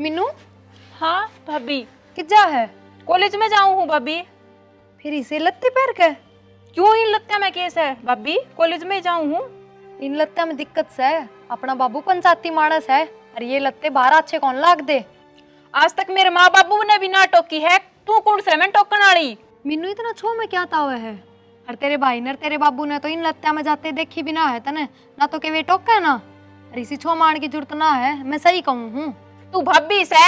मीनू। हाँ भाभी, किजा है? कॉलेज में जाऊँ हूँ भाभी। फिर इसे लत्ते पैर के? क्यों इन लत्ते में केस है भाभी? कॉलेज में जाऊँ हूँ। इन लत्ते में दिक्कत से है, अपना बाबू पंचायती मानस है और ये लत्ते बाहर अच्छे कौन लाग दे। आज तक मेरे माँ बाबू ने भी ना टोकी है, तू कौन से मैं टोकन वाली? मीनू इतना छो में क्या तावे है? और तेरे भाई ने तेरे बाबू ने तो इन लत्ते में जाते देखी भी ना है तने, ना तो के वे टोका ना। और इसी छो मार की जरूरत ना है, मैं सही कहूँ हूँ। तू भाभी से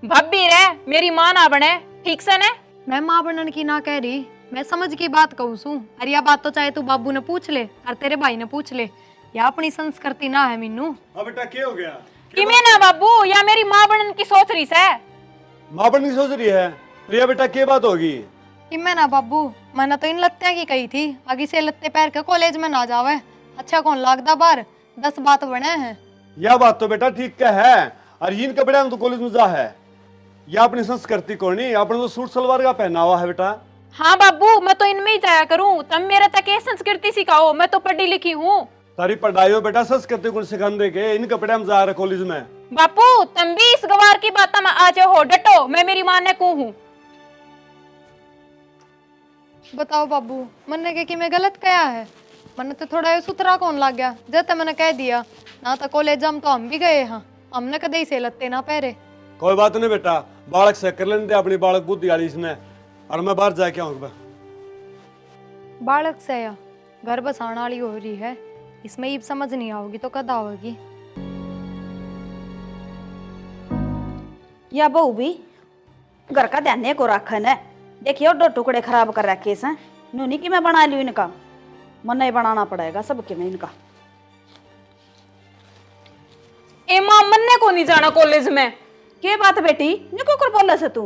भाभी रे, मेरी माँ ना बने, ठीक से ने? मैं माँ बनने की ना कह रही, मैं समझ की बात कहूँ सू। अरे यह बात तो चाहे तू बाबू ने पूछ ले और तेरे भाई ने पूछ ले, या अपनी संस्कृति ना है मीनू। हाँ बेटा क्या हो गया? कि मैं ना बाबू या मेरी माँ बनने की सोच रही से? माँ बनने की सोच रही है? प्रिया बेटा क्या बात होगी? कि मैं ना बाबू, मैंने तो इन लत्ते की कही थी, आगे से लत्ते पैर के कॉलेज में ना जावे, अच्छा कौन लागदा बार 10 बात बने हैं। यह बात तो बेटा ठीक का है, और इन कपड़े में तो कॉलेज में जा है। यह अपनी संस्कृति को नहीं, अपने तो सूट सलवार का पहनावा है बेटा। हाँ बाबू, मैं तो इनमें ही जाया करूँ, तुम मेरे तक ये संस्कृति सिखाओ, मैं तो पढ़ी लिखी हूँ। तारी पढ़ाई हो बेटा, संस्कृति को सिखाने के इन कपड़े में जा रहे कॉलेज में। बापू तुम भी इस गवार की बात में आ जाओ, डटो, मैं मेरी माँ ने कहूँ। बताओ बाबू, मन्ने के कि मैं गलत कया है? मैंने तो थोड़ा सुथरा कौन लग गया, जैसे मैंने कह दिया ना तो कॉलेज हम तो हम भी गए हाँ, हमने कदे से लत्ते ना पहरे। कोई बात नहीं बेटा, बालक से कर लेने दे अपनी बालक बुद्धि वाली इसने, और मैं बाहर जाके आऊंगा। बालक से या घर बसाने वाली हो रही है, इसमें ईब समझ नहीं आओगी तो कदा होगी। या बहू भी घर का ध्यान को रखन है। देखियो दो टुकड़े खराब कर रखे हैं, नूनी की मैं बना ली इनका, मन नहीं बनाना पड़ेगा सबके में इनका। ए माँ, मन्ने को नहीं जाना कॉलेज में। के बात बेटी, निको कर बोले से तू?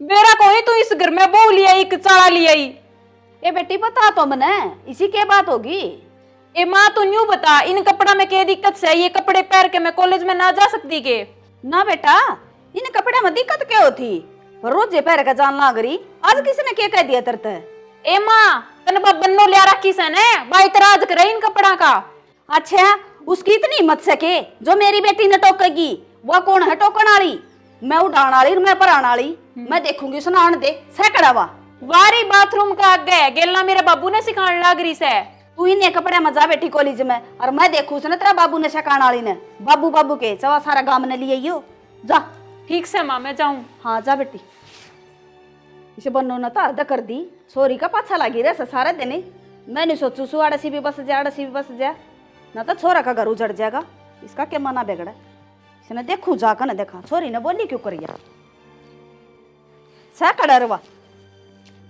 बेरा को ही तू इस घर में बहू लिया, एक चाड़ा लिया। ए बेटी बता तो मने, इसी के बात होगी। ए माँ तू न्यू बता, इन कपड़ा में क्या दिक्कत से? ये कपड़े पहन के मैं कॉलेज में ना जा सकती के? ना बेटा, इन कपड़े में दिक्कत क्या होती? रोज जे पैर का जान लाग रही, आज किसने क्या कह दिया तरते? ए माँ, तने बन्नो लिया रखी से ने, भाई तराज करे इन कपड़ा का। अच्छा, उसकी इतनी हिम्मत से के जो मेरी बेटी ने टोकेगी, वो कौन है टोकन वाली? मैं उड़ान वाली, मैं परान वाली, मैं देखूंगी सुनान दे सैकड़ा वा। वारी बाथरूम का आगे गेलना मेरे बाबू ने सिखाने लग रही से। तू इन्हें कपड़े में जा बेटी कॉलेज में, और मैं देखू सुन तेरा बाबू ने सिखाने वाली ने, बाबू बाबू के चवा सारा गांव ने लिए यो। जा। ठीक से माँ, मैं जाऊं? हाँ जा बेटी। इसे बनो न तो अर्ध कर दी, सोरी का पाछा लगी रहे सारे दिन। मैं नहीं सोचू सु आड़सी भी बस जा, आड़सी भी बस जा, न तो छोरा का घर उजड़ जाएगा। इसका क्या मना बिगड़ा? इसने देखू जाकर न देखा, छोरी ने बोली क्यों करिए सा कड़रवा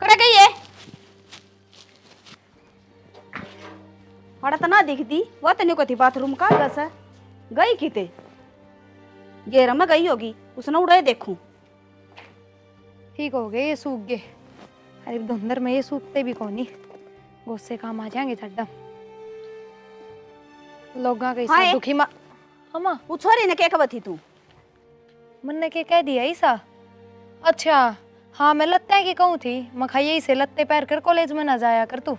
करे गई है। हड़ा तो ना दिखती, वो तो नहीं कहती बाथरूम का बस है गई किते गेरा में गई होगी, उसने उड़े देखूं। ठीक हो गए ये सूख गए, अरे धुंधर में ये सूखते भी कोनी, गुस्से काम आ जाएंगे छड्डा लोगा के साथ दुखी मा। हमा वो छोरी ने क्या खबर थी तू? मन्ने के कह दिया ऐसा? अच्छा हाँ, मैं लत्ते की कहूँ थी, मैं खाइए से लत्ते पैर कर कॉलेज में ना जाया कर तू।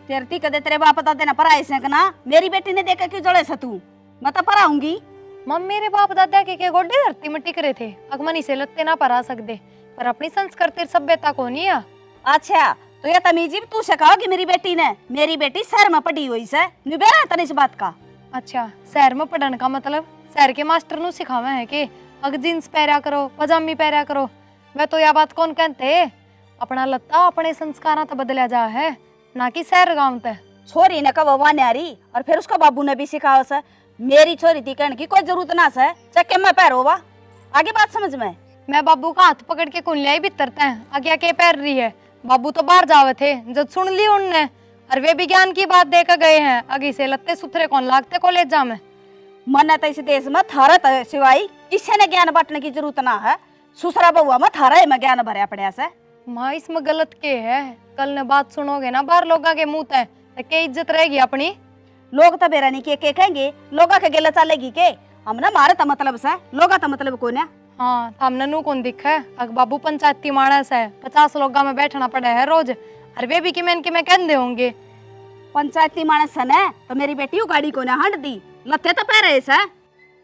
तेरती कदे तेरे बाप बता देना पढ़ाई से ना, मेरी बेटी ने देखा क्यों जड़े से तू? मैं तो पढ़ाऊंगी। मम मेरे बाप दादा के गोडे धरती में टिक रहे थे, अगमनी से लत्ते ना पढ़ा सकते, पर अपनी संस्कृति सभ्यता को नहीं है। अच्छा तो ये तमीजी तू सिखाओगी मेरी बेटी ने? मेरी बेटी शहर में पढ़ी हुई से, निबेरा तने इस बात का। अच्छा, शहर में पढ़ने का मतलब शहर के मास्टर नु सिखावे है के अग जींस पहरा करो, पजामी पहरा करो? वह तो यह बात कौन कहते? अपना लत्ता अपने संस्कारा तो बदला जा है, ना कि शहर गांव ते। छोरी ने कब वाने आ रही, और फिर उसका बाबू ने भी सिखाओ से। मेरी छोरी थी कहने की कोई जरूरत ना से, चक्के में पैर होवा। आगे बात समझ में? मैं बाबू का हाथ पकड़ के कुंलिया बितरते हैं, आगे के पैर रही है। बाबू तो बाहर जावे थे, जब सुन ली उनने, और वे विज्ञान की बात देकर गए हैं, आगे से लत्ते सुथरे कौन लागते कॉलेज जा में। मन तो इस देश में थारा सिवाई किसी ने ज्ञान बांटने की जरूरत ना है। सुसरा बउआ में थारा में ज्ञान भरया पड़या से। माँ इसमें गलत के है? कल ने बात सुनोगे ना बाहर लोगा के मुंह ते, तो क्या इज्जत रहेगी अपनी? लोग तो बेरा नहीं के कहेंगे, लोगा के गेला चलेगी के? हमने मारे तो मतलब से, लोगा तो मतलब को ना। हाँ, हमने नू कौन दिखा है? अग बाबू पंचायती मानस है, 50 लोगा में बैठना पड़ा है रोज, और वे भी कि मैं कहते होंगे पंचायती मानस है ना, तो मेरी बेटी गाड़ी को ना हट दी, लत्ते तो पैर ऐसा।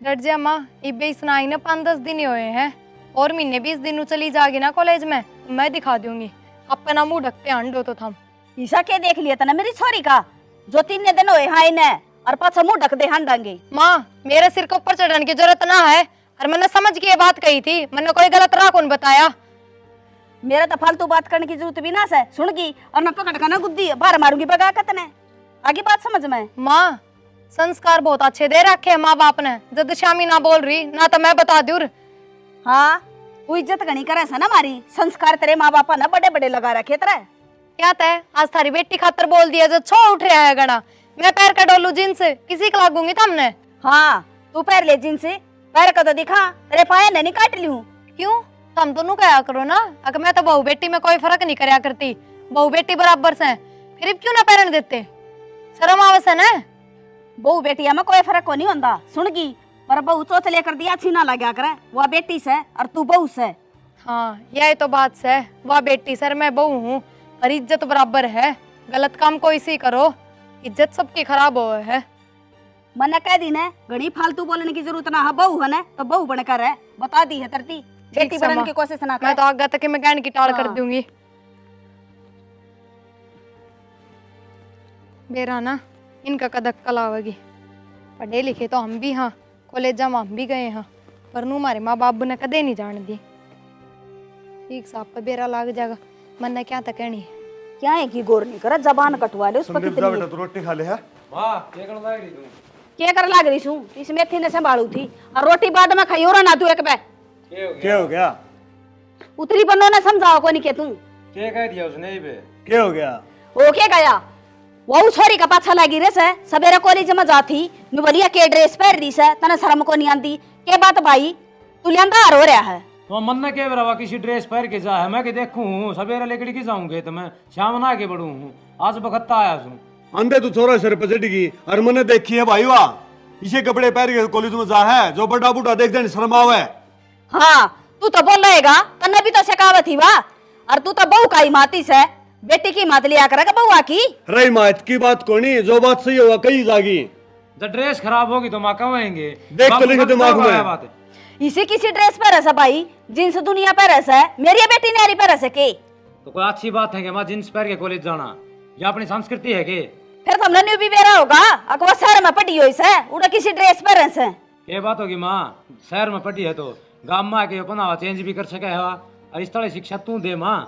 डट जा माँ, इबे सुनाई ना 5-10 दिन ही हुए हैं, और महीने 20 दिन चली जाएगी ना कॉलेज में तो मैं दिखा दूंगी। अपना मुंह ढकते अंडो तो थम। ईसा के देख लिया था ना मेरी छोरी का, जो 3 दिन हुए हाँ इन्हें, और पाछा मुंह ढक दे हंडांगे। माँ मेरे सिर के ऊपर चढ़ने की जरूरत ना है, और मैंने समझ के ये बात कही थी, मैंने कोई गलत राह कौन बताया। मेरा तो फालतू बात करने की जरूरत भी ना है, सुनगी और न पकड़ का ना गुद्दी बाहर मारूंगी बगा कतने। आगे बात समझ में। माँ संस्कार बहुत अच्छे दे रखे हैं माँ बाप ने, जद शामी ना बोल रही ना तो मैं बता दूर। हाँ तू इज्जत गणी करे ना हमारी, संस्कार तेरे माँ बापा ना बड़े बड़े लगा रखे तेरे। क्या तय आज थारी बेटी खातर बोल दिया, जो छो उठ रहा है गणा, मैं पैर का डोलू जिन से किसी को लागूंगी तुमने। हाँ तू पैर ले जिन से, पैर का तो दिखा, तेरे पाए नहीं काट लूं। क्यों तुम दोनों कहा करो ना, अगर मैं तो बहू बेटी में कोई फर्क नहीं करया करती, बहू बेटी बराबर से, फिर क्यों ना पैरन देते, शर्म आवसन है। बहू बेटिया में कोई फर्क को नहीं होता, सुनगी पर बहू चोच लेकर दिया अच्छी ना लगा करे, वह बेटी से और तू बहू से। हाँ यही तो बात है, वह बेटी सर मैं बहू हूँ और इज्जत बराबर है, गलत काम कोई सी करो इज्जत सबकी खराब हो है। मैंने कह दी ने घड़ी फालतू बोलने की जरूरत ना है, बहू है ना तो बहू बनकर है, बता दी है तरती, बेटी बनने की कोशिश ना कर। मैं तो आगे तक मैं कहने की टाल कर हाँ। दूंगी। बेरा ना इनका कदक कलावगी, पढ़े लिखे तो हम भी हाँ, कॉलेज में हम भी गए हाँ, पर नू हमारे माँ बाप ने कदे नहीं जान दी। ठीक साहब पे बेरा लाग जाएगा, मन ने क्या तक कहनी है। क्या है कि गौर नहीं कर, जबान कटवा ले उस पर संदीप जा कितनी। बेटा, तू रोटी खा ले है। वाह क्या कर रही तू? क्या कर लाग रही हूँ, इस मेथी ने संभालू थी और रोटी बाद में खाई और ना तू एक बे क्या हो गया? उतरी बनो ना समझाओ को नहीं के तू क्या कह दिया उसने बे? क्या हो गया? ओ के गया वो छोरी का पाछा लगी रे से, सवेरे कॉलेज में जाती नु बोलिया के ड्रेस पहन रही से, तने शर्म को नहीं आंदी के बात भाई, तू लेंदा हार हो रहा है। तो मन ने क्या बराबर किसी ड्रेस पहन के जा है, मैं के देखूं सवेरे लेकड़ी की जाऊंगे तो मैं शाम ना के बढ़ू हूं, आज बखत्ता आया हूं। अंधे तू छोरा सिर पे चढ़ी और मैंने देखी है भाई, वाह इसे कपड़े पहन के कॉलेज में जा है, जो बड़ा बूढ़ा देख दे शर्म आवे। हाँ तू तो बोल रहेगा, तन्ने भी तो शिकावत ही वाह, और तू तो बहू का ही माती से, बेटी की मात लिया करेगा बउआ की। रही मात की बात कोनी, जो बात सही होगा कही जागी। जब ड्रेस खराब होगी तो माँ कहेंगे देख तो लेंगे दिमाग में। इसी किसी ड्रेस पर ऐसा भाई, जींस दुनिया पर ऐसा है, मेरी बेटी ने पर ऐसे के तो कोई अच्छी बात है कि माँ जींस पहन के कॉलेज जाना, ये अपनी संस्कृति है के? फिर तुमने न्यू भी बेरा होगा, अकवा शहर में पड़ी हुई से, उड़ा किसी ड्रेस पर ऐसे। ये बात होगी माँ, शहर में पढ़ी है तो गाँव में आके पहनावा चेंज भी कर सके है, और इस तरह शिक्षा तू दे माँ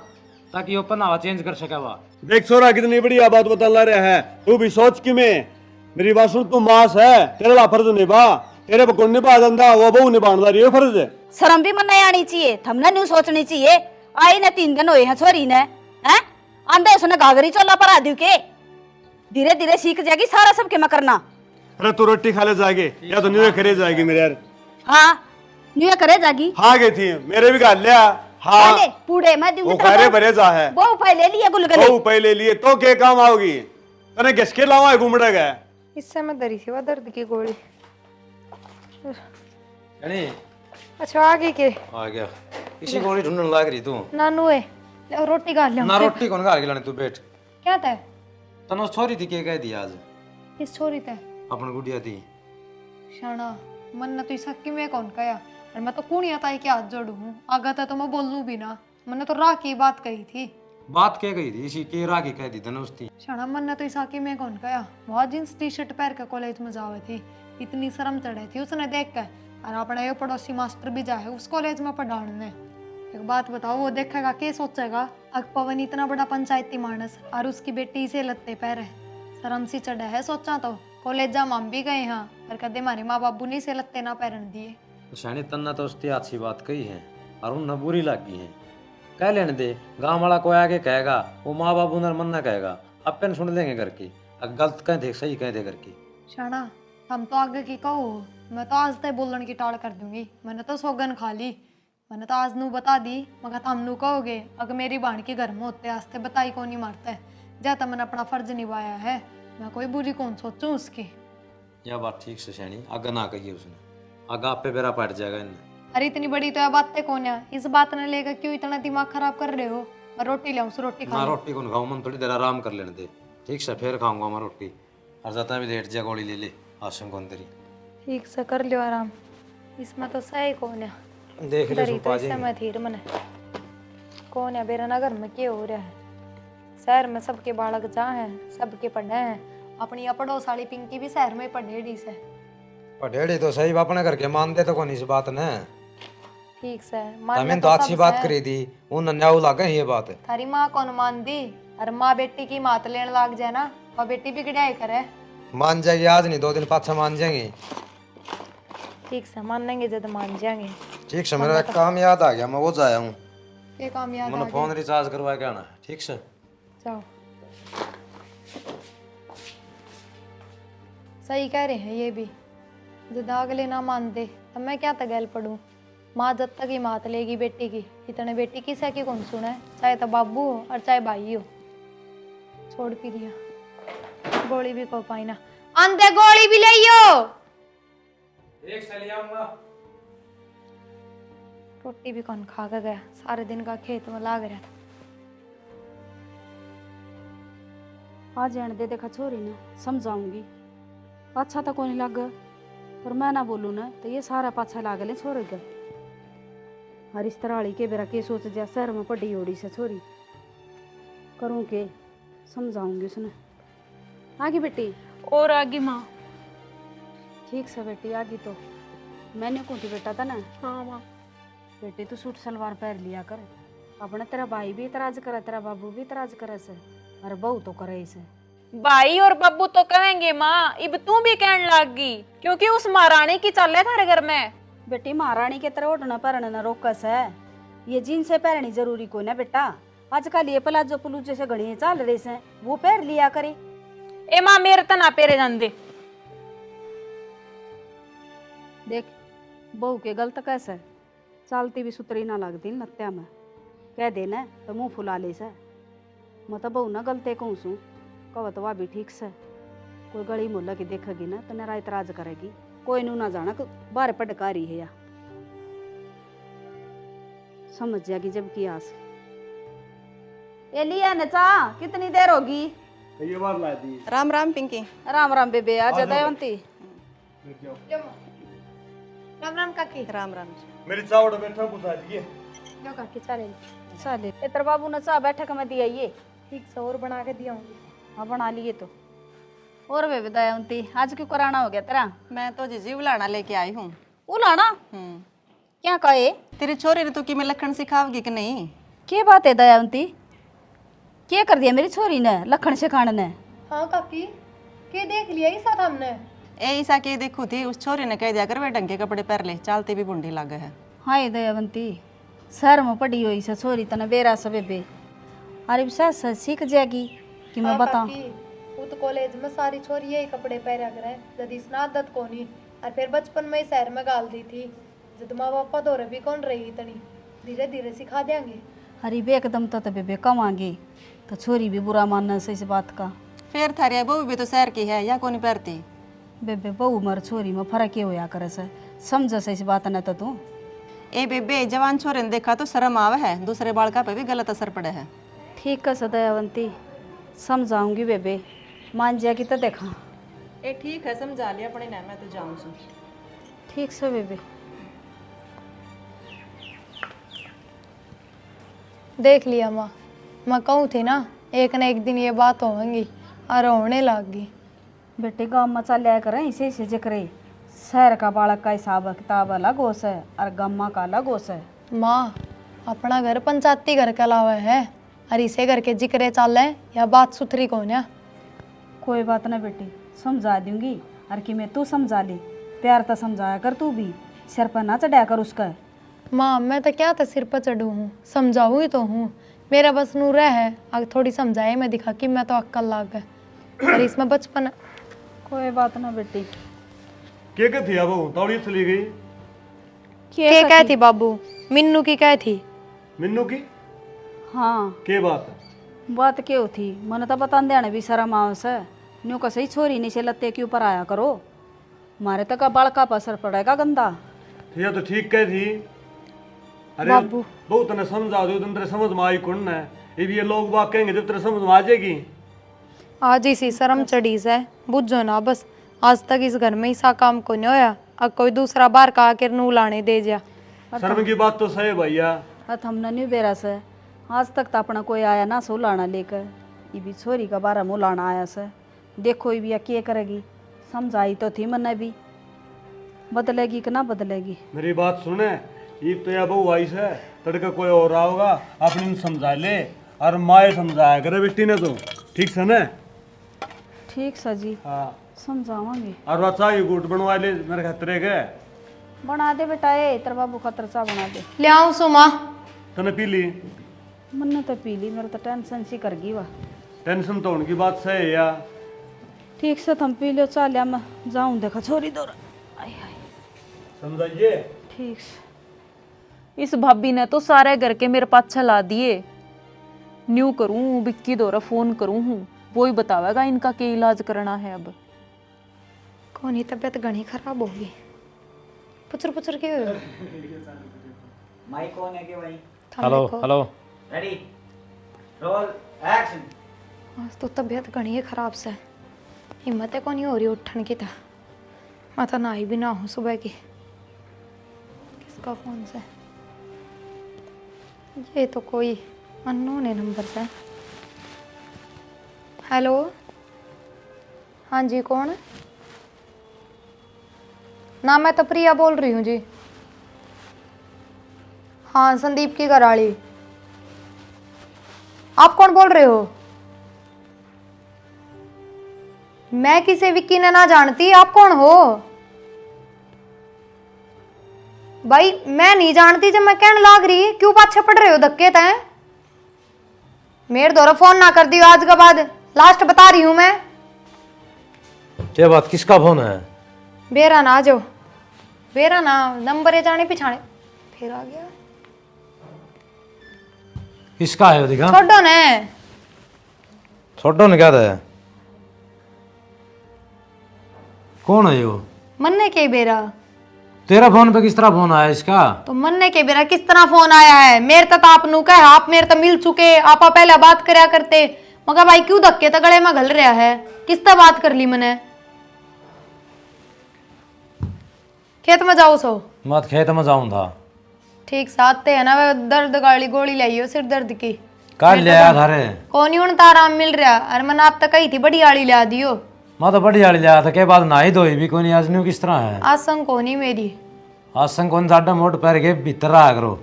ताकि वो पहनावा चेंज कर सके। वा देख छोरा कितनी बढ़िया बात बता ला रहा है, तू भी सोच कि मैं मेरी बात सुन, तू मास है, तेरे ला फर्ज निभा, तेरे पर कौन निभा दंदा वो बहू निभाने रही है फर्ज है। शर्म भी मन नहीं आनी चाहिए, थमने न्यू सोचनी चाहिए। आई ने 3 दिन हुए हैं छोरी ने, हैं आंधे उसने घाघरी चोला पर आदि के, धीरे धीरे सीख जाएगी सारा सबके में करना। अरे तू रोटी खा ले जाएगी या तो न्यू करे जाएगी मेरे यार। हाँ न्यू करे जागी, हाँ गई थी मेरे भी खा लिया। हाँ पहले पूड़े मैं दूंगी, वो खारे भरे जा है, वो पहले लिए गुलगुले। वो पहले लिए तो क्या काम आओगी, तने किसके लावा है घूमड़ा गया। इससे मैं दरी थी वह दर्द की गोली। नहीं अच्छा आगे के आ गया, इसी गोली ढूंढने लग रही तू? नानू है, ले रोटी खा ले। ना रोटी कौन खा के तू बैठ। क्या तय तनो छोरी थी के कह दिया आज इस छोरी तय अपन गुड़िया थी? शाना मन न तो इसकी में कौन कया, और मैं तो कुणिया ताई के हाथ जोड़ू हूँ, आगा तो मैं बोलूं भी ना, मैंने तो राह की बात कही थी। बात क्या कही थी इसी के रागी कह दी धनुष थी? शाना मन न तो इसाकी में कौन कया, बहुत जींस टी शर्ट पहन के कॉलेज में जावे थी, इतनी शर्म चढ़े थी उसने देख कर, और अपना ये पड़ोसी मास्टर भी जाए उस कॉलेज में पढ़ाने। एक बात बताओ, वो देखेगा क्या सोचेगा, अग पवन इतना बड़ा पंचायती मानस और उसकी बेटी इसे लत्ते पैर है, शर्म सी चढ़े है सोचा तो। कॉलेज जा हम भी गए हाँ, पर कदे हमारे माँ बाबू ने इसे लत्ते ना पैरन दिए। शानी तन्ना तो उसकी अच्छी बात कही है और उन बुरी लगी है, कह लेने दे, गांव वाला कोई आगे कहेगा, वो माँ बाबू ने मन ना कहेगा, अपन सुन लेंगे करके, गलत कह दे सही कह दे करके। शाना हम तो आगे की कहो, मैं तो आज तक बोलने की टाल कर दूंगी, मैंने तो सौगन खा ली, मैंने तो आज नू बता दी, मगर तुम नू कहोगे अगर मेरी बाण के घर में होते आज तक बताई कौन नहीं मारता, जाता मैंने अपना फर्ज निभाया है, मैं कोई बुरी कौन सोचूं उसकी। यह बात ठीक से शानी आगे ना कही उसने, आगे आप पे बेरा पट जाएगा इन्हें। अरे इतनी बड़ी तो यह बातें कौन है, इस बात ने लेकर क्यों इतना दिमाग खराब कर रहे हो। मैं रोटी लाऊं, रोटी खा ना लो। रोटी कौन खाऊं, मन थोड़ी देर आराम कर लेने दे, ठीक से फिर खाऊंगा मैं रोटी, और जाता भी लेट जा गोली ले ले आशंक कौन तेरी। ठीक से कर लियो आराम, इसमें तो सही कौन है। देख ले डरी तो सुपा जी इससे मैं थी मने कौन है बेरा नगर में क्या हो रहा है। शहर में सबके बालक जा हैं, सबके पढ़े हैं, अपनी पड़ोस वाली पिंकी भी शहर में पढ़ेड़ी से। पढ़ेड़ी तो सही अपने करके मानते तो कौन इस बात ने। ठीक से तमें तो अच्छी बात करी दी, उन न्याऊ लागे ये बात। थारी माँ कौन मान दी, और माँ बेटी की मात लेने लाग जाए ना, और बेटी भी गिड़ाई करे। मान जाएगी आज नहीं 2 दिन पाछा मान जाएंगे। ठीक से मानेंगे जब मान जाएंगे। ठीक से मेरा एक काम याद आ गया, मैं वो जाया हूँ। ये काम याद आ मैंने गया। फोन रिचार्ज करवा के आना है। ठीक से जाओ। सही कह रहे हैं ये भी, जब अगले ना मान दे तब मैं क्या तगैल पढ़ूं। माँ जब तक ही मात लेगी बेटी की, इतने बेटी की सह की कौन सुने, चाहे तो बाबू हो और चाहे भाई हो। छोड़ भी दिया, गोली भी को पाई ना, अंधे गोली भी लियो। एक से ले आऊंगा। रोटी भी कौन खा के गया, सारे दिन का खेत में लाग रहा। आ जाने दे, देखा छोरी ने समझाऊंगी। अच्छा तो कोई लग, पर मैं ना बोलूँ ना तो ये सारा पाछा लाग ले छोरे का। हर इस तरह के बेरा के सोच जा, शहर में पड़ी ओड़ी से छोरी करूँ के, समझाऊंगी उसने। आगे बेटी और आगे माँ। ठीक से बेटी आगे तो मैंने कुटी बेटा था ना। हाँ माँ। बेटी तू सूट सलवार पहन लिया कर, अपने तेरा भाई भी इतराज करे, तेरा बाबू भी इतराज करे से, और बहू तो करे इसे। भाई और बब्बू तो कहेंगे माँ, इब तू भी कहने लागी, क्योंकि उस महारानी की चल है थारे घर में। बेटी महारानी के तरह उठना पहनना ना रोकस है, ये जीन्स से पहननी जरूरी को ना बेटा। आजकल ये प्लाजो प्लूजो से घड़ी चल रहे से, वो पहन लिया करे। ए माँ मेरे तो ना पेरे जान दे। देख बहू के गलत कैसे चालती भी सुतरी ना लगती नत्या में, कह देना तो मुंह फुला ले से। मैं तो बहू ना गलते कहूँ सू, कह तो वह भी ठीक से। कोई गली मोहल्ला की देखेगी ना तो नारा इतराज करेगी, कोई नू ना जाना बाहर पटकारी है या समझ जाएगी जब की आस। ये लिया नचा कितनी देर होगी? ये बार ला दी। राम राम पिंकी। राम राम बेबे, आ जा दयवंती। राम राम काकी। राम राम। मेरी चावड़ बैठा बुझा दिए। लो काकी चाले चले तेरे बाबू ने चाह बैठक में दिया ये। ठीक से और बना के दिया हूँ। हाँ बना लिए तो। और बेबे दयवंती आज क्यों कराना हो गया तेरा? मैं तो जीजी उलाना लेके आई हूँ। उलाना? क्या कहे? तेरी छोरी ऋतु की मैं लखन सिखाओगी कि नहीं? क्या बात है दयावंती, क्या कर दिया मेरी छोरी ने लखन सिखाने ने? हाँ काकी, के देख लिया ही साथ हमने। ए ईसा के देखू थी, उस छोरी ने कह दिया कर वे ढंग के कपड़े पहन ले, चालती भी बुंडी लगे है। हाय दयावंती, शहर में पड़ी हुई से छोरी तना बेरा से बेबे, अरे सच सीख जाएगी कि मैं बताऊं। वो तो कॉलेज में सारी छोरी यही कपड़े पहना करे, जब इसना आदत कोनी, और फिर बचपन में ही शहर में गाल दी थी, जब माँ बापा दौरे भी कौन रही इतनी, धीरे धीरे सिखा देंगे। अरे बे एकदम तो बेबे कमांगे तो छोरी भी बुरा मानना से इस बात का। फिर थारी बहू भी तो शहर की है, या कौन पहनती? बेबे बहू मर छोरी में फर्क ये होया करे से, समझ से इस बात न तो तू। ए बेबे जवान छोरे ने देखा तो शर्म आवे है, दूसरे बालका पे भी गलत असर पड़े है। ठीक है दयावंती, समझाऊंगी बेबे, मान जाएगी तो देखा। ए ठीक है समझा लिया अपने ना, मैं तो जाऊँ सु। ठीक से बेबे। देख लिया माँ, मैं कहूँ थी ना एक न एक दिन ये बात होगी और होने लग गई। बेटे गाँव में चल आया करें इसे इसे जिक्र, शहर का बालक का हिसाब किताब अलग हो से और गाँव का अलग हो से। माँ अपना घर पंचायती घर के अलावा है, और इसे घर के जिक्रे चाल है या बात सुथरी कौन है। कोई बात ना बेटी, समझा दूंगी, और कि मैं तू समझा ले, प्यार तो समझाया कर तू भी, सिर पर ना चढ़ाया कर उसका। माँ मैं तो क्या था सिर पर चढ़ू हूँ, समझाऊँ ही तो हूँ, मेरा बस नूर है आगे थोड़ी समझाए मैं दिखा कि मैं तो अक्कल लाग गए, और इसमें बचपन। कोई बात ना बेटी। क्या थी अब वो तौड़ी चली गई? के क्या थी बाबू? मिन्नू की क्या थी? मिन्नू की? हाँ के बात? बात क्यों थी, मन तो बता देने भी शर्म आव से, न्यू का सही छोरी नीचे लत्ते के ऊपर आया करो, मारे तक का बालका पर असर पड़ेगा गंदा। ये तो ठीक कह थी। अरे बाबू बहुत ने समझा दो, तेरे समझ में आई कौन है? ये लोग बात कहेंगे जब तेरे समझ में आ जाएगी। आज इसी शर्म चढ़ी से बुझो ना बस, आज तक इस घर में ऐसा काम को नहीं होया, अब कोई दूसरा बार का आकर नू लाने दे जा। शर्म की बात तो सही है भैया। अत हमने नहीं बेरा से आज तक तो अपना कोई आया ना सो लाना लेकर, ये भी छोरी का बारह मुँह लाना आया से। देखो ये भी क्या करेगी, समझाई तो थी मैंने भी, बदलेगी कि ना बदलेगी। मेरी बात सुने, ये तो या बहू आई से तड़का कोई और रहा होगा, आपने इन्हें समझा ले और माए समझाया करे बेटी ने तो ठीक से ना। ठीक सर जी, हाँ समझावांगे। और बच्चा ये गुट बनवा ले मेरे खतरे के। बना दे बेटा, ए तेरे बाबू खतर चा बना दे। ले आऊं सुमा? तने पी ली? मन्ने तो पी ली, मेरे तो टेंशन सी कर गई वाह। टेंशन तो उनकी बात सही है या। ठीक से तुम पी लो, चालिया मैं जाऊं देखा छोरी दौरा। समझाइए। ठीक से। इस भाभी ने तो सारे घर के मेरे पास चला दिए। न्यू करूं बिक्की दौरा फोन करूं हूँ, वो ही बतावेगा इनका क्या इलाज करना है। अब कोनी तबीयत घनी खराब होगी। पुचर पुचर के माइक ऑन है कि भाई? Hello hello. Ready roll action. आज तो तबीयत घनी है खराब से, हिम्मत को नहीं हो रही उठने की। मैं तो नहाई भी ना हूँ सुबह की। किसका फोन से? ये तो कोई अननोन है नंबर से। हेलो, हाँ जी कौन? ना मैं तो प्रिया बोल रही हूँ जी। हाँ संदीप की घरवाली। आप कौन बोल रहे हो? मैं किसे विक्की ने ना जानती, आप कौन हो? भाई मैं नहीं जानती, जब मैं कहने लाग रही क्यों पाछे पड़ रहे हो धक्के तय? मेरे द्वारा फोन ना कर दियो आज के बाद, लास्ट बता रही हूं मैं। क्या बात, किसका फोन है? बेरा ना आ जाओ, बेरा ना नंबर है जाने पिछाने फिर आ गया। किसका है वो दिखा? छोड़ो ने, छोटो ने क्या था? कौन है वो? मन्ने के बेरा। तेरा फोन पे किस तरह फोन आया इसका? तो मन्ने के बेरा किस तरह फोन आया है? मेरे तक आप नू कह, आप मेरे तक मिल चुके, आप पहले बात करया करते। मगर भाई क्यों धक्के तगड़े में घल रहा है? किस तरह बात कर ली मैंने? खेत में जाओ सो। मत खेत में जाऊं था। ठीक साथ है ना, वे दर्द गाली गोली लाइयो सिर दर्द की। कल ले आया थारे। कौन ही तो आराम मिल रहा? अरे मैंने आप तक कही थी बड़ी आड़ी ला दियो। मैं तो बड़ी आड़ी लाया था के बाद नहाई धोई भी कोई नहीं। आज न्यू किस तरह है? आसंग को नहीं मेरी। आसन कौन साडा मोट पैर के भीतर रहा करो।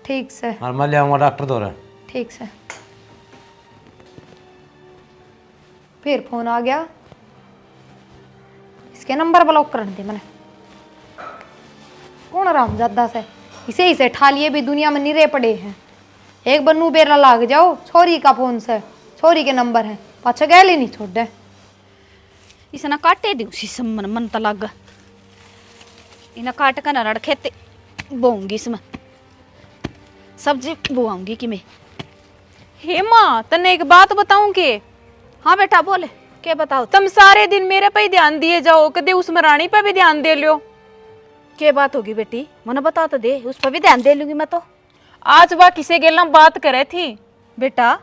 ठीक से, और मैं ले आऊंगा डॉक्टर दो। ठीक से। फिर फोन आ गया, इसके नंबर ब्लॉक कर दे मैंने। कौन रामजादा से, इसे ही से ठा लिए भी दुनिया में निरे पड़े हैं। एक बन्नू बेरा लाग जाओ छोरी का फोन से, छोरी के नंबर है, पाछा गए नहीं छोड़ दे। इसे ना काटे दी उसी मन मन तो लग, इन्हें काट कर ना रड़खेते बोऊंगी इसमें, सब्जी बोआऊंगी कि मैं। हे माँ, तने एक बात बताऊं के? हाँ बेटा बोले, क्या बताओ? तुम सारे दिन मेरे पे ही ध्यान दिए जाओ, कदे उस मरानी पे भी ध्यान दे लियो। क्या बात होगी बेटी, मने बता तो दे, उस पर भी ध्यान दे लूंगी मैं तो। आज वह किसे गेला बात करे थी? बेटा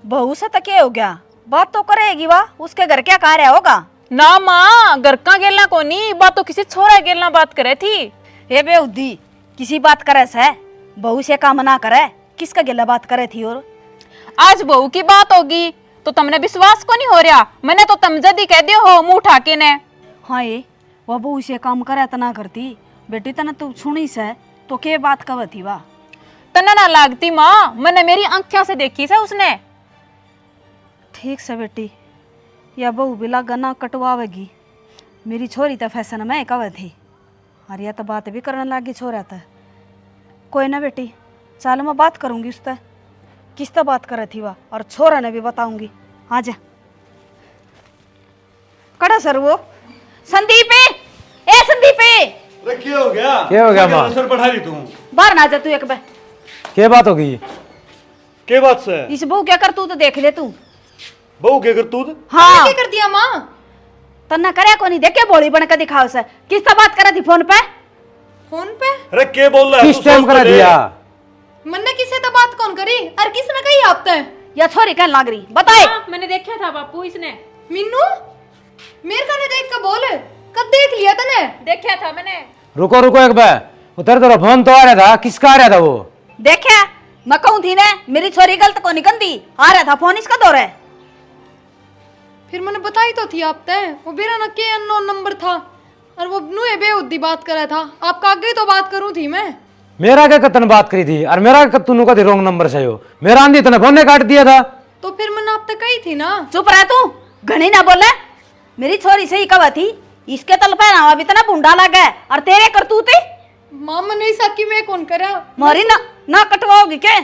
बहू से तो क्या हो गया, बात तो करेगी वाह, उसके घर क्या कार्य होगा ना माँ, घर का गेला को नहीं, बात तो किसी छोरा गेला बात करे थी। हे बेउदी, किसी बात करे से बहू से काम ना करे, किसका गिला बात करे थी? और आज बहू की बात होगी तो तुमने विश्वास को नहीं हो रहा? मैंने तो तुम जदी कह दियो हो मुंह उठा के ने। हाँ ये वह बहू से काम करे तो ना करती बेटी, तना तू सुनी से तो के बात कब थी वाह? तना ना लागती माँ, मैंने मेरी आंखों से देखी से उसने। ठीक से बेटी, या बहू बिला गना कटवावेगी, मेरी छोरी तो फैशन में कब थी, और यह तो बात भी करने लगी छोरा था। कोई ना बेटी, चल मैं बात करूंगी उससे, किस तरह बात करे थी वह, और छोरा ने भी बताऊंगी। आ जा कड़ा सर वो संदीप, ए संदीप, क्या हो गया? क्या हो गया माँ? सर पढ़ा रही तू? बाहर ना जा तू एक बार। क्या बात होगी? के बात से? इस बहू क्या कर तू तो देख ले तू। बहू क्या कर तू? हाँ क्या कर दिया माँ? तन्ना करे को नहीं देखे, बोली बन के दिखाओ से, किस तरह बात करे थी फोन पे? फोन पे? अरे के बोल रहा है? किस टाइम करा दिया? मन्ने किसे तो बात कौन करी? और किसने कही आप तक? या छोरी कहने लाग रही बताए? मैंने देखा था बापू इसने। मिन्नू मेरे कने देख के बोल, कब देख लिया तने? देखा था मैंने। रुको रुको एक बार, उधर तो फोन तो आ रहा था, किसका आ रहा था वो? देखा मैं कहूँ थी ना मेरी छोरी गलत को निकलती, आ रहा था फोन इसका दौर है। फिर मैंने बताई तो थी आप तय, वो बेरा न के अननोन नंबर था और वो नुए बेउद्दी बात कर रहा था। आपका आगे तो बात करूं थी मैं। मेरा क्या कतन बात करी थी और मेरा तूने का रॉन्ग नंबर से हो, मेरा आंधी तने फोन ने काट दिया था। तो फिर मैंने आप तक कही थी ना। चुप रह तू, घनी ना बोले। मेरी छोरी से ही कवा थी, इसके तल पहनावा भी इतना बुंडा लगा है और तेरे करतूते मामा नहीं सकी मैं कौन करा। मोरी ना कटवाओगी क्या?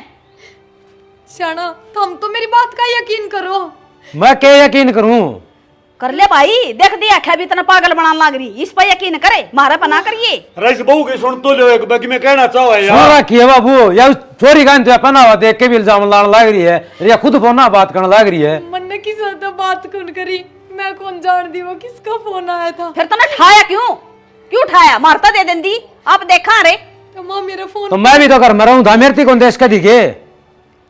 शाना तुम तो मेरी बात का यकीन करो। मैं क्या यकीन करूं? कर ले भाई, देख दिया क्या भी इतना पागल बनाने लग रही, इस पर यकीन करे, मारा पना करिए। रईस बहू की सुन तो लो एक बाकी मैं कहना चाहूँ सुन यार। रखी है बाबू, या उस छोरी का तो पहना हुआ देख के भी इल्जाम लाने लग रही है, या खुद फोन ना बात करने लग रही है। मन ने किस तो बात कौन करी, मैं कौन जान दी वो किसका फोन आया था। फिर तूने ठाया क्यों? क्यों ठाया? मारता दे देंदी, आप देखा रे। तो माँ मेरा फोन तो मैं भी तो घर में रहूं था, मेरे कौन देश का दिखे?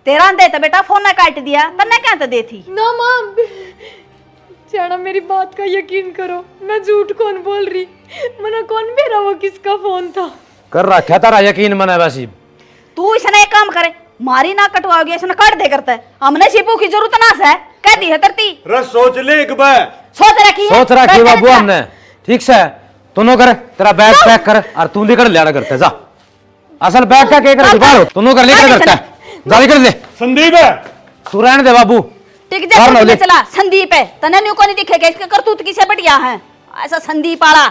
तेरा दे तो बेटा फोन ना काट दिया, तन्ने क्या तो देती ना माँ। शाना मेरी बात का यकीन करो, मैं झूठ कौन बोल रही। मना कौन मेरा वो किसका फोन था। कर रखा तारा यकीन मना वैसी। तू इसने एक काम करे, मारी ना कटवाओगी इसने काट दे करता है। हमने शिपू की जरूरत ना है, कह दी है तरती। रस सोच ले एक बार। सोच रखी है, सोच रखी बैठ बाबू जा। हमने, ठीक से तूनो कर, तेरा बैग पैक कर और तू निकल लिया करते जा। असल बैग का क्या कर बाहर, तूनो कर लेकर करता है, जा निकल ले। संदीप है तू रहने दे बाबू। टिक जा, बाहर खुद ले। में चला। संदीप है तने न्यू को नहीं दिखेगा, इसके करतूत किसे बढ़िया है ऐसा संदीप आला।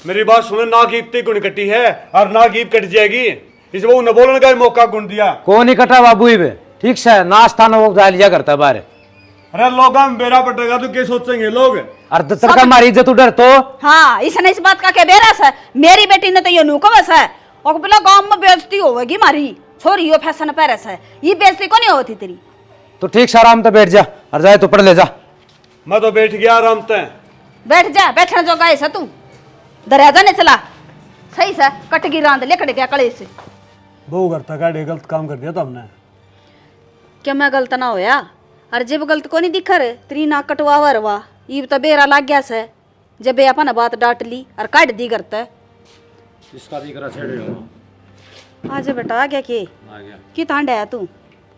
मेरी बात सुनो, ना की इतनी गुण कटी है और ना की कट जाएगी। इस बहू ने बोलने का मौका गुण दिया। को नहीं कटा बाबू ही बे, ठीक से नाश्ता न वो जा लिया करता है बाहर। अरे लोग हम बेरा पटेगा तो क्या सोचेंगे लोग? और दत्तर का हमारी इज्जत उधर तो। हाँ इसने इस बात का क्या बेरस है, मेरी बेटी ने तो ये नुकवस है और बोला गांव में बेइज्जती होगी मारी छोरी, यो फैशन पैरस है, ये बेइज्जती को नहीं होती तेरी। तो ठीक से आराम से बैठ जा और जाए तो पढ़ ले जा। मैं तो बैठ गया आराम से। बैठ जा, बैठने जो गाय से तू दरिया नहीं चला सही से कटगी रांध लेकड़ गया कले से। बहू करता का गलत काम कर दिया था हमने। क्या मैं गलत ना होया? अरे जब गलत को नहीं दिखा रे तेरी नाक कटवावा रवा, ये तो बेरा लाग गया से जब ये अपन बात डांट ली और काट दी करता है। इसका दिख रहा छेड़े हो। आज बेटा आ गया कि आ गया। कि तांड आया तू?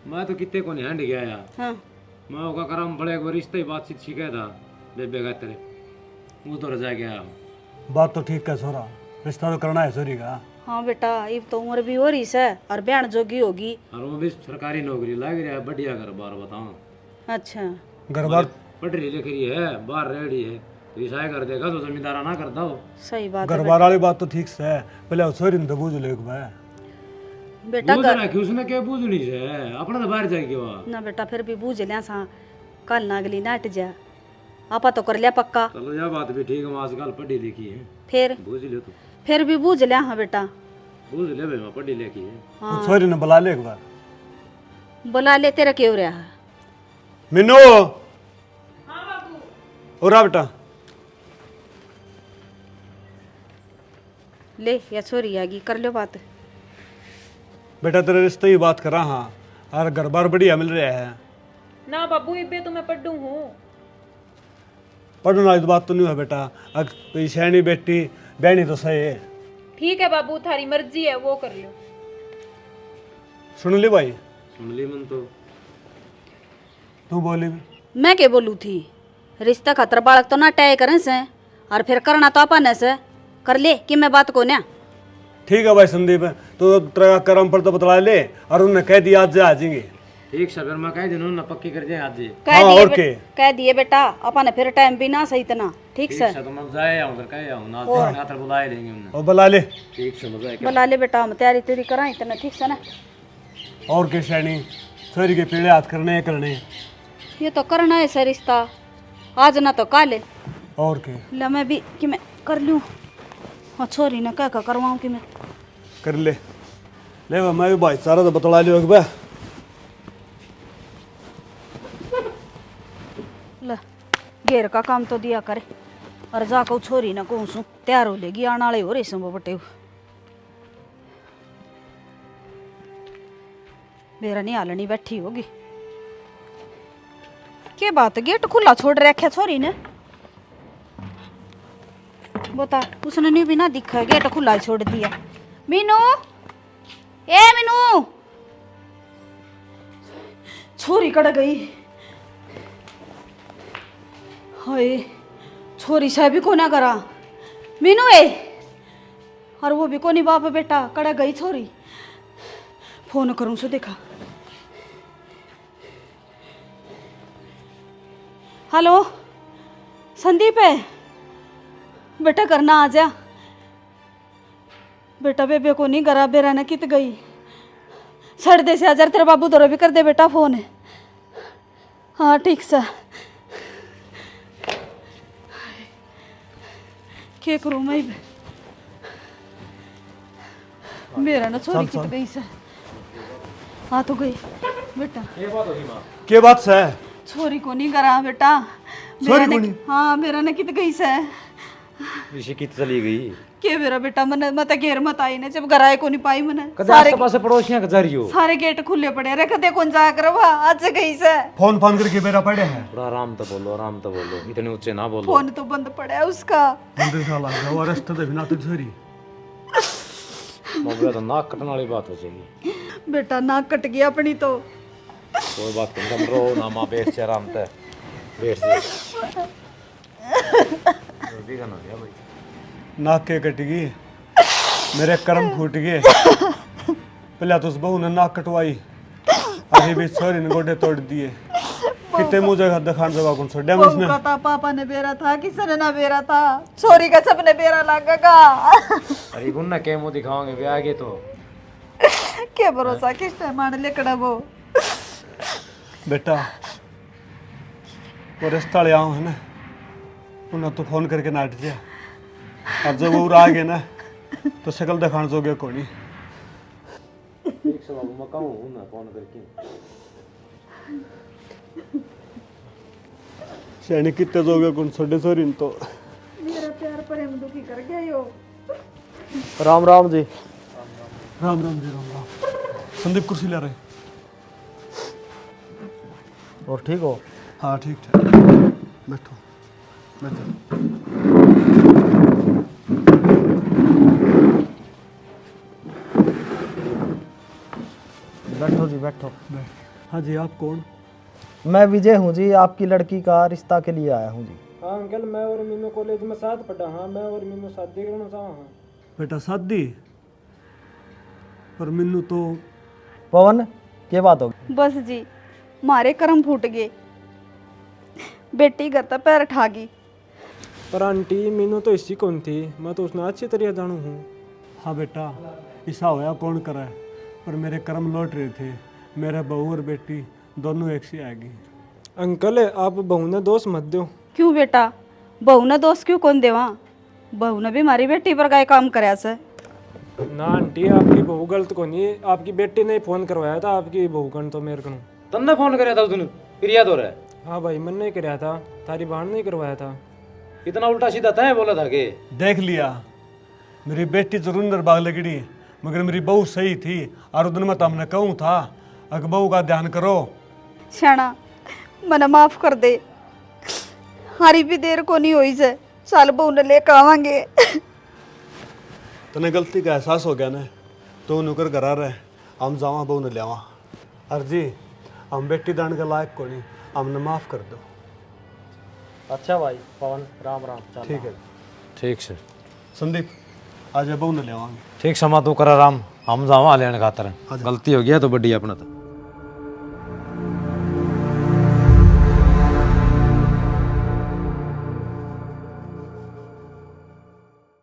मैं तो कितने को नहीं हंड गया यार। हाँ मैं ओका करम बड़े एक बार रिश्ते ही बातचीत सीखा था बेबे का तेरे वो तो रजा गया। बात तो ठीक है सोरा, रिश्ता तो करना है सोरी का। हाँ बेटा ये तो उम्र भी हो रही है और बयान जोगी होगी। और वो भी सरकारी नौकरी लग रहा है, बढ़िया घर बार बताऊं। अच्छा घर बार पढ़ रही लिख रही है, बाहर रह रही है, तो ईसाई कर देगा तो जमींदारा ना करता हो। सही बात घर है बार वाली बात तो ठीक से है, पहले सोरी ने तो बूझ लो एक बार। बेटा। बूझ रहा कि उसने क्या बूझनी से अपना तो बाहर जाएगी वहाँ। ना बेटा फिर भी बूझ लिया सा, कल नागली नाट जा आपा तो कर लिया पक्का। चलो यह बात भी ठीक है, आजकल पढ़ी लिखी है, फिर बूझ ले तो। फिर भी बूझ लिया। हाँ बेटा बूझ ले भाई, मैं पढ़ी लिखी है। तो सोरी ने बुला ले एक बार। बुला ले, तेरा क्यों रहा है? मिनो और आ बेटा। ले या छोरी आगी कर लो बात। बेटा तेरे रिश्ते की बात करा। हाँ और घर बार बढ़िया मिल रहा है। ना बाबू इबे तो मैं पढ़ू हूँ। पढ़ना इस बात तो नहीं है बेटा, अगर सैनी बेटी बहनी तो सही है। ठीक है बाबू थारी मर्जी है, वो कर लो। सुन ली भाई? सुन ली मन तो। तू बोली भी। मैं क्या बोलू थी, रिश्ता खतर बालक तो ना तय करें से और फिर करना तो अपन से कर ले कि मैं बात को ना। ठीक है भाई संदीप, तो तेरा कर्म पर तो बतला ले और उन्होंने कह दिया आज आ जाएंगे। ठीक से फिर मैं कह दिनों ना पक्की कर जाए आज। कह दिए बेटा अपन फिर टाइम भी ना सही इतना। ठीक से तो मैं जाए आऊं उधर कह आऊं ना, खातर बुलाए लेंगे उन्हें। और बुला ले। ठीक से मजा बुला ले बेटा, हम तैयारी तेरी करा इतना। ठीक से ना। और के सैनी सोरी के पीड़े हाथ करने करने ये तो करना है सर रिश्ता, आज ना तो काले। और के ले मैं भी कि मैं कर लूँ। हाँ छोरी ना क्या करवाऊँ कि मैं कर ले ले मैं भी भाई सारा तो बतला लियो एक बार। ले घेर का काम तो दिया करे और जाकर छोरी ना कहूँ सू तैयार हो लेगी आने वाले हो रहे सो बटे। मेरा नहीं हालनी बैठी होगी। क्या बात, गेट खुला छोड़ रखा छोरी ने? बता उसने नहीं भी ना दिखा, गेट खुला छोड़ दिया। मीनू, ए मीनू, छोरी कड़ गई। हाय, छोरी से भी को ना करा। मीनू ए, और वो भी को नहीं बाप बेटा, कड़ गई छोरी। फोन करूं सो देखा। हेलो संदीप है बेटा, करना आ जा बेटा। बेबे को नहीं करा, बेरा ने कित गई। सड़ दे से हजार तेरे बाबू दौरा भी कर दे बेटा फोन। हाँ ठीक सा। क्या करूँ मैं, मेरा ना छोरी कित गई से। हाँ तो गई बेटा। के बात से छोरी को नहीं करा बेटा। छोरी को नहीं? हाँ मेरा ने कित गई से। ऋषि की चली गई के मेरा बेटा मन मत घेर मत आई ने, जब घराए को नहीं पाई मने। कदे आस पास पड़ोसियां का जा रही हो। सारे गेट खुले पड़े रे, कदे कौन जा कर वहा आज गई से। फोन करके मेरा पड़े है। थोड़ा आराम तो बोलो, आराम तो बोलो, इतने ऊंचे ना बोलो। फोन तो बंद पड़ा है उसका। बंदे साला वो रास्ते पे बिना तो छोरी मौका तो नाक कटने वाली बात हो जाएगी। बेटा नाक कट गया अपनी तो। कोई बात नहीं, तुम रो ना, मां बैठ से आराम से बैठ से। भी करना है भाई, नाक के कट गई, मेरे कर्म फूट गए। पहले तो उस बहू ने नाक कटवाई, अभी भी छोरी ने गोडे तोड़ दिए। कितने मुझे दिखान जगह कौन छोड़ बहू का था पापा ने बेरा था, किसने ना बेरा था। छोरी का सबने बेरा लागेगा। अरे गुन्ना के मुंह दिखाओगे भी आगे तो। क्या भरोसा किस टाइम आने लेकड़ा वो। बेटा वो रिश्ता ले आओ है ना, उन्हें तो फोन करके नाट दिया। अब जब वो आ गए ना तो शक्ल दिखाने जोगे को नहीं। एक सब अब मैं कहूं ना फोन करके शैनी कितने जोगे कौन छोड़े छोरी तो। मेरा प्यार प्रेम दुखी कर गया यो। राम राम जी। राम राम जी, राम राम। संदीप कुर्सी ले रहे। और ठीक हो? हाँ ठीक ठाक, बैठो बैठो। बैठो जी बैठो। हाँ जी, आप कौन? मैं विजय हूँ जी, आपकी लड़की का रिश्ता के लिए आया हूँ जी। हाँ अंकल, मैं और मीनू कॉलेज में साथ पढ़ा। हाँ मैं और मीनू शादी करना चाहा। हाँ बेटा शादी? पर मिन्नू तो। पवन क्या बात होगी? बस जी मारे कर्म फूट गए, बेटी घर तक पैर ठागी। पर आंटी मीनू तो इसी कौन थी, मैं तो उसने अच्छी तरह जानू हूँ। हाँ बेटा, ऐसा होया कौन करा, पर मेरे कर्म लौट रहे थे। मेरा बहू और बेटी दोनों एक सी आएगी। अंकल आप बहू ने दोष मत दो। क्यों बेटा, बहू ने दोस्त क्यों कौन देवा। बहू ने भी हमारी बेटी पर गाय काम कराया से। ना आंटी, आपकी बहू गलत को नहीं, आपकी बेटी ने फोन करवाया था। आपकी बहू कन तो मेरे कन। तन्ने फोन करया था उसने, फिर याद हो रहा है? हाँ भाई मन नहीं कराया था, तारी बहन ने करवाया था। इतना उल्टा सीधा तय बोला था कि देख लिया, मेरी बेटी जरूर निर्भाग लगड़ी, मगर मेरी बहू सही थी। और उस दिन मैं तुमने कहूँ था अगर बहू का ध्यान करो। शाना मना माफ कर दे, हारी भी देर को नहीं हुई से, साल बहू ने लेकर आवांगे। तने गलती का एहसास हो गया ना, तो नुकर करा रहे हम जावा बहू ने लियावा। अर्जी हम बेटी दान के लायक को नहीं, हमने माफ कर दो। अच्छा भाई पवन, राम राम। चल ठीक है ठीक से संदीप, आज बहू ने लियावांगे। ठीक समा तू कर आराम, हम जावा लेने खातर। गलती हो गया तो बड़ी अपना तो।